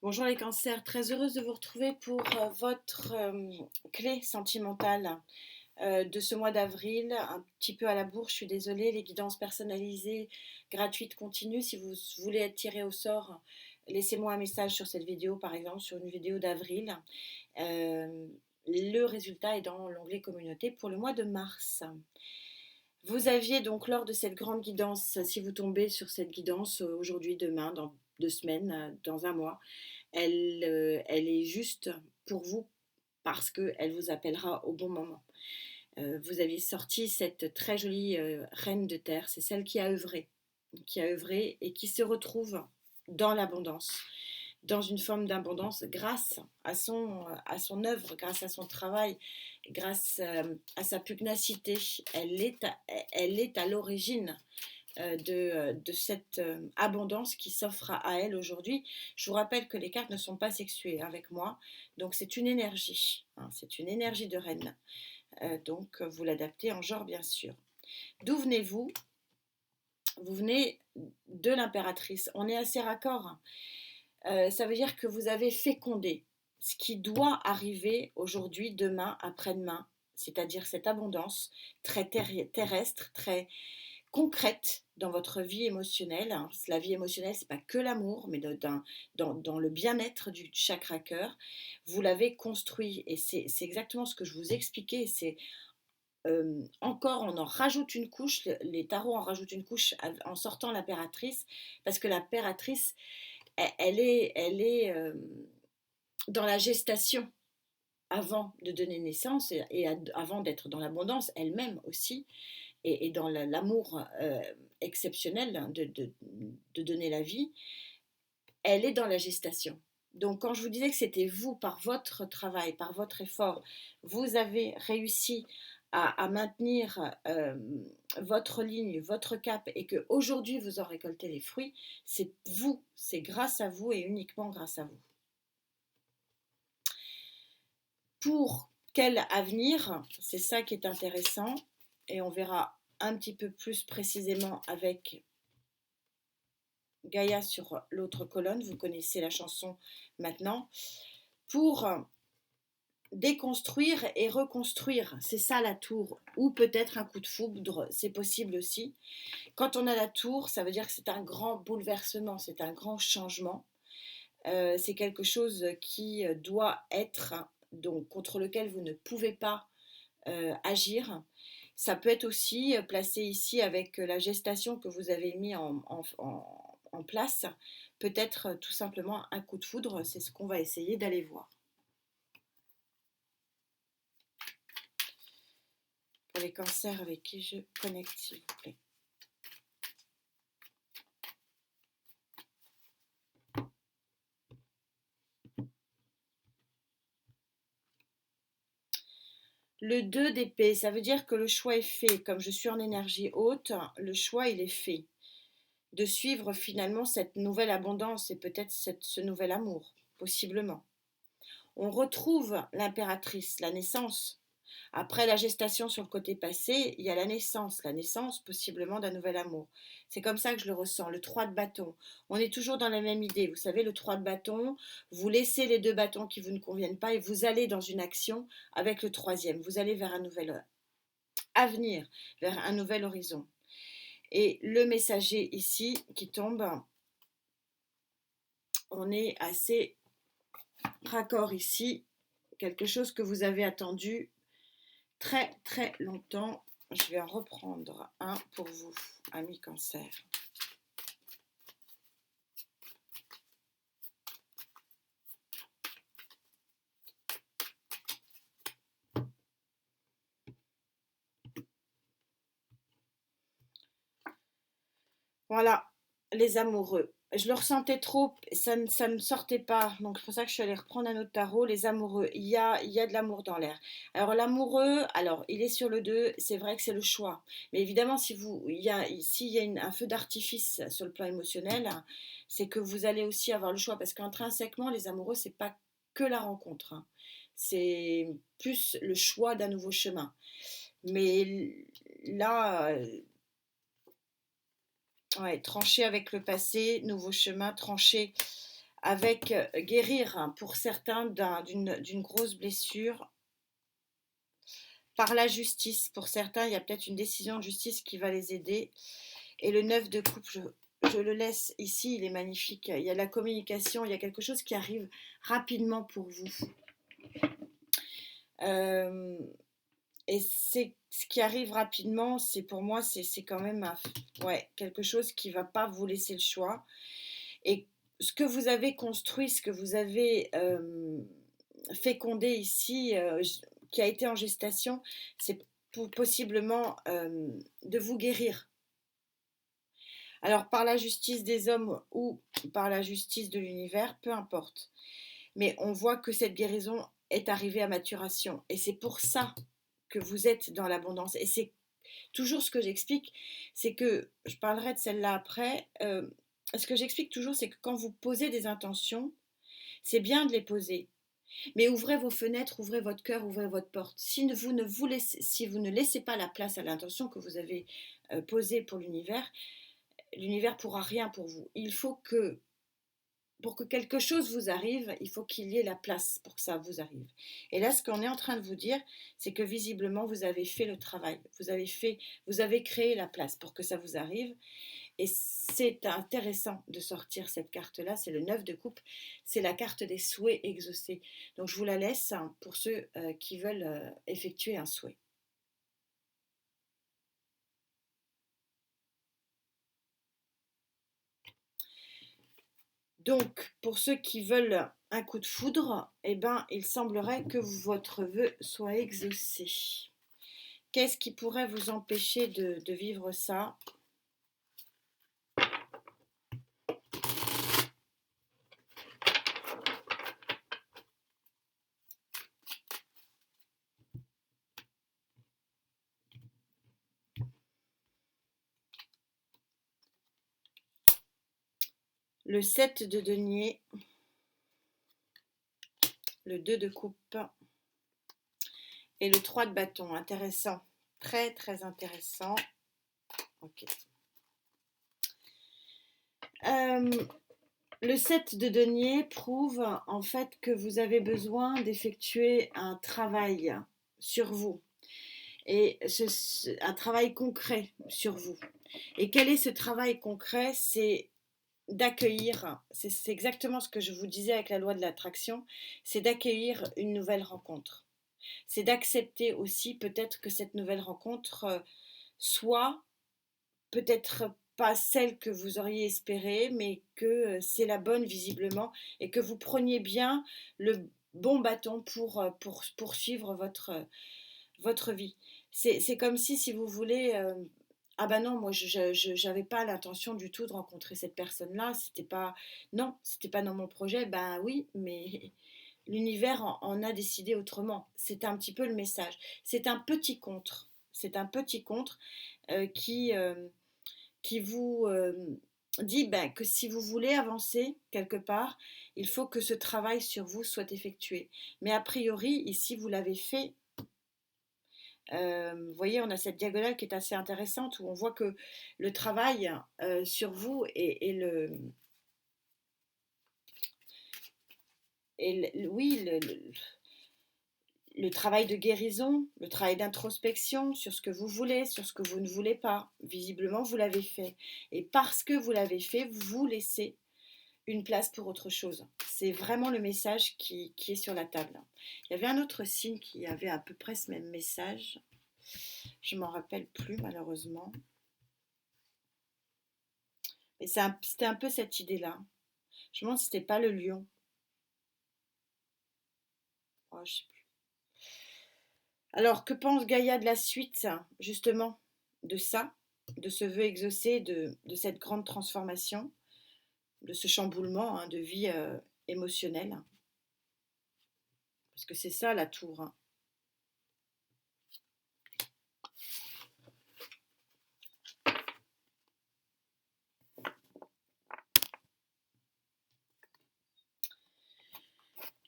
Bonjour les cancers, très heureuse de vous retrouver pour votre clé sentimentale de ce mois d'avril, un petit peu à la bourre, je suis désolée, les guidances personnalisées gratuites continuent. Si vous voulez être tiré au sort, laissez-moi un message sur cette vidéo, par exemple, sur une vidéo d'avril. Euh, le résultat est dans l'onglet communauté pour le mois de mars. Vous aviez donc lors de cette grande guidance, si vous tombez sur cette guidance aujourd'hui, demain, dans 2 semaines, dans un mois, elle est juste pour vous parce qu'elle vous appellera au bon moment. Vous aviez sorti cette très jolie reine de terre, c'est celle qui a œuvré et qui se retrouve dans l'abondance, dans une forme d'abondance grâce à son œuvre, grâce à son travail, grâce à sa pugnacité. Elle est à l'origine de cette abondance qui s'offre à elle aujourd'hui. Je vous rappelle que les cartes ne sont pas sexuées avec moi, donc c'est une énergie, hein, c'est une énergie de reine. Donc vous l'adaptez en genre bien sûr. D'où venez-vous? Vous venez de l'impératrice. On est assez raccord. Ça veut dire que vous avez fécondé ce qui doit arriver aujourd'hui, demain, après-demain, c'est-à-dire cette abondance très terrestre, très concrète dans votre vie émotionnelle. La vie émotionnelle, c'est pas que l'amour, mais dans le bien-être du chakra cœur. Vous l'avez construit et c'est exactement ce que je vous expliquais. C'est encore, on en rajoute une couche, les tarots en rajoutent une couche en sortant l'impératrice, parce que l'impératrice, elle est dans la gestation avant de donner naissance et avant d'être dans l'abondance elle-même aussi et dans l'amour exceptionnel de donner la vie, elle est dans la gestation. Donc quand je vous disais que c'était vous, par votre travail, par votre effort, vous avez réussi à maintenir votre ligne, votre cap et qu'aujourd'hui vous en récoltez les fruits, c'est vous, c'est grâce à vous et uniquement grâce à vous. Pour quel avenir? C'est ça qui est intéressant et on verra un petit peu plus précisément avec Gaïa sur l'autre colonne. Vous connaissez la chanson maintenant. Pour déconstruire et reconstruire, c'est ça la tour, ou peut-être un coup de foudre, c'est possible aussi. Quand on a la tour, ça veut dire que c'est un grand bouleversement, c'est un grand changement. C'est quelque chose qui doit être, donc contre lequel vous ne pouvez pas agir. Ça peut être aussi placé ici avec la gestation que vous avez mis en place. Peut-être tout simplement un coup de foudre, c'est ce qu'on va essayer d'aller voir. Pour les cancers avec qui je connecte, s'il vous plaît. Le 2 d'épée, ça veut dire que le choix est fait. Comme je suis en énergie haute, le choix, il est fait. De suivre finalement cette nouvelle abondance et peut-être ce nouvel amour, possiblement. On retrouve l'impératrice, la naissance. Après la gestation sur le côté passé, il y a la naissance possiblement d'un nouvel amour. C'est comme ça que je le ressens, le 3 de bâton. On est toujours dans la même idée, vous savez, le 3 de bâton, vous laissez les 2 bâtons qui vous ne conviennent pas et vous allez dans une action avec le troisième. Vous allez vers un nouvel avenir, vers un nouvel horizon. Et le messager ici qui tombe, on est assez raccord ici, quelque chose que vous avez attendu très très longtemps. Je vais en reprendre un pour vous, amis cancer. Voilà, les amoureux. Je le ressentais trop, ça ne sortait pas. Donc c'est pour ça que je suis allée reprendre un autre tarot. Les amoureux, il y a de l'amour dans l'air. Alors l'amoureux, alors il est sur le 2, c'est vrai que c'est le choix. Mais évidemment, s'il y a un feu d'artifice sur le plan émotionnel, c'est que vous allez aussi avoir le choix. Parce qu'intrinsèquement, les amoureux, c'est pas que la rencontre, hein. C'est plus le choix d'un nouveau chemin. Mais là, ouais, trancher avec le passé, nouveau chemin, trancher avec guérir hein, pour certains d'une grosse blessure par la justice. Pour certains, il y a peut-être une décision de justice qui va les aider. Et le 9 de coupe, je le laisse ici, il est magnifique. Il y a la communication, il y a quelque chose qui arrive rapidement pour vous. Et c'est ce qui arrive rapidement, c'est pour moi, c'est quand même quelque chose qui ne va pas vous laisser le choix. Et ce que vous avez construit, ce que vous avez fécondé ici, qui a été en gestation, c'est possiblement de vous guérir. Alors par la justice des hommes ou par la justice de l'univers, peu importe. Mais on voit que cette guérison est arrivée à maturation. Et c'est pour ça que vous êtes dans l'abondance. Et c'est toujours ce que j'explique, c'est que, je parlerai de celle-là après, ce que j'explique toujours, c'est que quand vous posez des intentions, c'est bien de les poser. Mais ouvrez vos fenêtres, ouvrez votre cœur, ouvrez votre porte. Si vous ne laissez pas la place à l'intention que vous avez posée pour l'univers, l'univers pourra rien pour vous. Il faut que, pour que quelque chose vous arrive, il faut qu'il y ait la place pour que ça vous arrive. Et là, ce qu'on est en train de vous dire, c'est que visiblement, vous avez fait le travail. Vous avez créé la place pour que ça vous arrive. Et c'est intéressant de sortir cette carte-là, c'est le 9 de coupe, c'est la carte des souhaits exaucés. Donc je vous la laisse pour ceux qui veulent effectuer un souhait. Donc, pour ceux qui veulent un coup de foudre, eh ben, il semblerait que votre vœu soit exaucé. Qu'est-ce qui pourrait vous empêcher de vivre ça ? Le 7 de denier, le 2 de coupe et le 3 de bâton. Intéressant, très très intéressant. Ok. Le 7 de denier prouve en fait que vous avez besoin d'effectuer un travail sur vous et un travail concret sur vous. Et quel est ce travail concret ? C'est d'accueillir, c'est exactement ce que je vous disais avec la loi de l'attraction, c'est d'accueillir une nouvelle rencontre. C'est d'accepter aussi peut-être que cette nouvelle rencontre soit peut-être pas celle que vous auriez espérée, mais que c'est la bonne visiblement, et que vous preniez bien le bon bâton pour poursuivre votre vie. C'est comme si vous voulez... ah ben non, moi je n'avais pas l'intention du tout de rencontrer cette personne-là, c'était pas dans mon projet, ben oui, mais l'univers en a décidé autrement. C'est un petit peu le message. C'est un petit contre. C'est un petit contre qui vous dit ben, que si vous voulez avancer quelque part, il faut que ce travail sur vous soit effectué. Mais a priori, ici, vous l'avez fait. Vous voyez, on a cette diagonale qui est assez intéressante où on voit que le travail sur vous oui, le travail de guérison, le travail d'introspection sur ce que vous voulez, sur ce que vous ne voulez pas. Visiblement, vous l'avez fait. Et parce que vous l'avez fait, vous laissez une place pour autre chose. C'est vraiment le message qui est sur la table. Il y avait un autre signe qui avait à peu près ce même message. Je ne m'en rappelle plus malheureusement. Mais c'était un peu cette idée-là. Je me demande si c'était pas le lion. Oh, je sais plus. Alors, que pense Gaïa de la suite, justement, de ça, de ce vœu exaucé, de cette grande transformation, de ce chamboulement de vie émotionnelle? Parce que c'est ça la tour.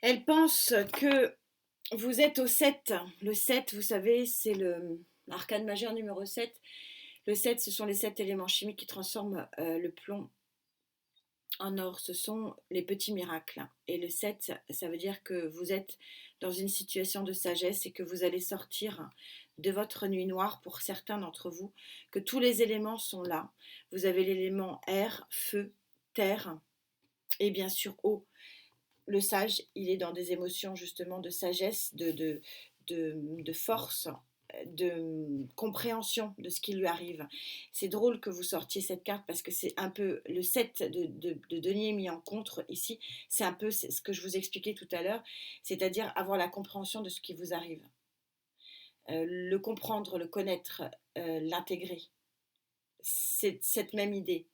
Elle pense que vous êtes au 7. Le 7, vous savez, c'est l'arcane majeur numéro 7. Le 7, ce sont les 7 éléments chimiques qui transforment le plomb en or, ce sont les petits miracles. Et le 7, ça veut dire que vous êtes dans une situation de sagesse et que vous allez sortir de votre nuit noire pour certains d'entre vous, que tous les éléments sont là. Vous avez l'élément air, feu, terre et bien sûr eau. Le sage, il est dans des émotions justement de sagesse, de force, de compréhension de ce qui lui arrive. C'est drôle que vous sortiez cette carte parce que c'est un peu le 7 de denier mis en contre ici, c'est un peu ce que je vous expliquais tout à l'heure, c'est-à-dire avoir la compréhension de ce qui vous arrive. Le comprendre, le connaître, l'intégrer. C'est cette même idée.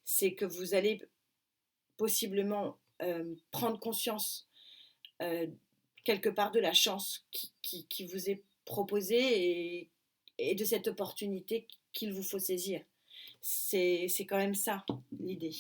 C'est que vous allez possiblement prendre conscience quelque part de la chance qui vous est proposée et de cette opportunité qu'il vous faut saisir. C'est quand même ça l'idée.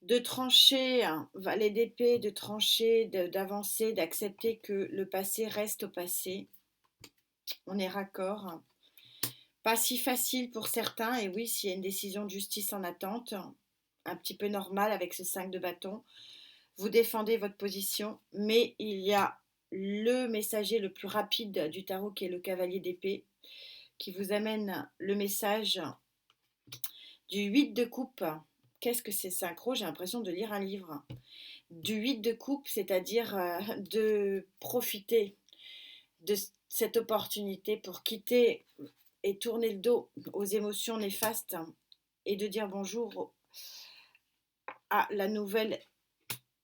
De trancher, hein, valet d'épée, de trancher, d'avancer, d'accepter que le passé reste au passé. On est raccord. Pas si facile pour certains, et oui, s'il y a une décision de justice en attente, un petit peu normal avec ce 5 de bâton, vous défendez votre position, mais il y a le messager le plus rapide du tarot qui est le cavalier d'épée, qui vous amène le message du 8 de coupe. Qu'est-ce que c'est synchro? J'ai l'impression de lire un livre. Du 8 de coupe, c'est-à-dire de profiter de cette opportunité pour quitter et tourner le dos aux émotions néfastes et de dire bonjour à la nouvelle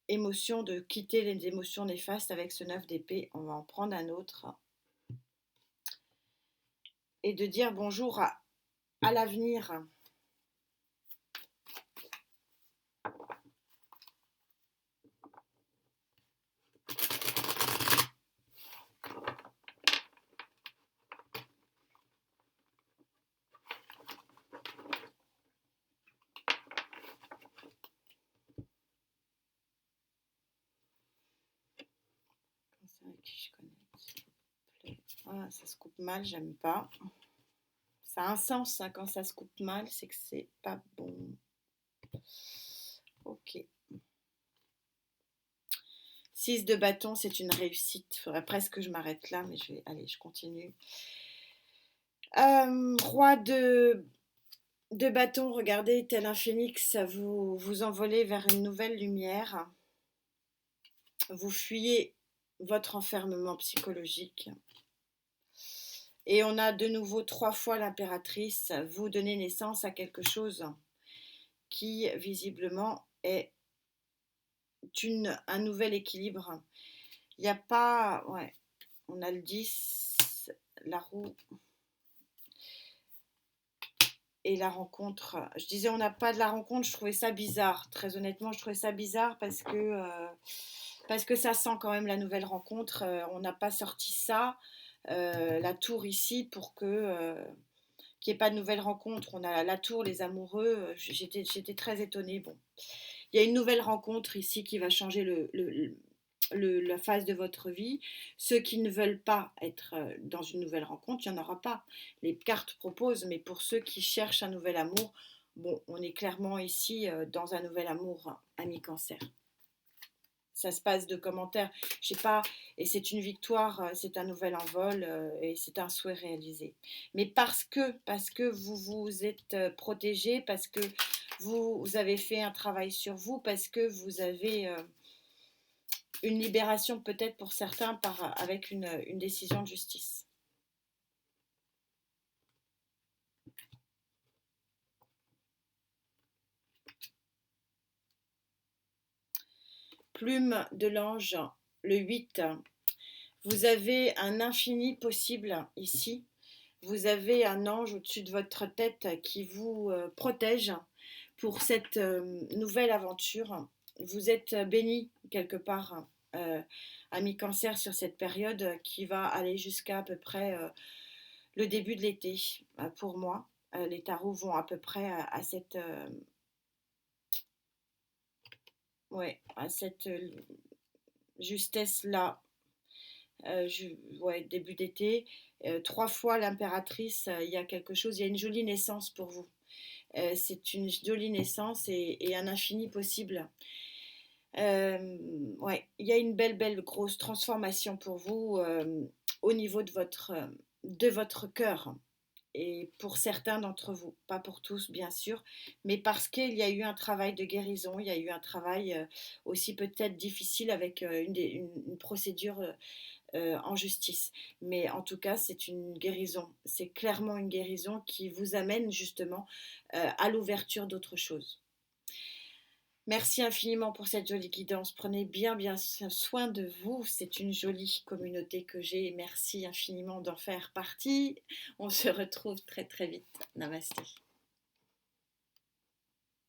émotion, de quitter les émotions néfastes avec ce 9 d'épée. On va en prendre un autre. Et de dire bonjour à l'avenir. Ah, ça se coupe mal, j'aime pas. Ça a un sens hein, quand ça se coupe mal, c'est que c'est pas bon. Ok. 6 de bâton, c'est une réussite. Il faudrait presque que je m'arrête là, mais je continue. Roi de bâton, regardez, tel un phénix, vous vous envolez vers une nouvelle lumière. Vous fuyez votre enfermement psychologique. Et on a de nouveau 3 fois l'impératrice. Vous donnez naissance à quelque chose qui, visiblement, est un nouvel équilibre. Il n'y a pas... Ouais, on a le 10, la roue et la rencontre. Je disais on n'a pas de la rencontre, je trouvais ça bizarre. Très honnêtement, je trouvais ça bizarre parce que ça sent quand même la nouvelle rencontre. On n'a pas sorti ça, la tour ici, pour qu'il n'y ait pas de nouvelle rencontre. On a la tour, les amoureux. J'étais très étonnée. Bon, il y a une nouvelle rencontre ici qui va changer la phase de votre vie. Ceux qui ne veulent pas être dans une nouvelle rencontre, il n'y en aura pas. Les cartes proposent, mais pour ceux qui cherchent un nouvel amour, bon, on est clairement ici dans un nouvel amour, ami Cancer. Ça se passe de commentaires, je sais pas, et c'est une victoire, c'est un nouvel envol et c'est un souhait réalisé. Mais parce que vous vous êtes protégé, parce que vous avez fait un travail sur vous, parce que vous avez une libération peut-être pour certains avec une décision de justice. Plume de l'ange, le 8. Vous avez un infini possible ici. Vous avez un ange au-dessus de votre tête qui vous protège pour cette nouvelle aventure. Vous êtes béni quelque part, ami Cancer, sur cette période qui va aller jusqu'à à peu près le début de l'été. Pour moi, les tarots vont à peu près à cette, ouais, à cette justesse-là. Ouais, début d'été. Trois fois l'impératrice, il y a quelque chose, il y a une jolie naissance pour vous. C'est une jolie naissance et un infini possible. Ouais, il y a une belle, belle grosse transformation pour vous au niveau de votre cœur. Et pour certains d'entre vous, pas pour tous bien sûr, mais parce qu'il y a eu un travail de guérison, il y a eu un travail aussi peut-être difficile avec une procédure en justice. Mais en tout cas, c'est une guérison, c'est clairement une guérison qui vous amène justement à l'ouverture d'autre chose. Merci infiniment pour cette jolie guidance. Prenez bien, bien soin de vous. C'est une jolie communauté que j'ai. Merci infiniment d'en faire partie. On se retrouve très, très vite. Namasté.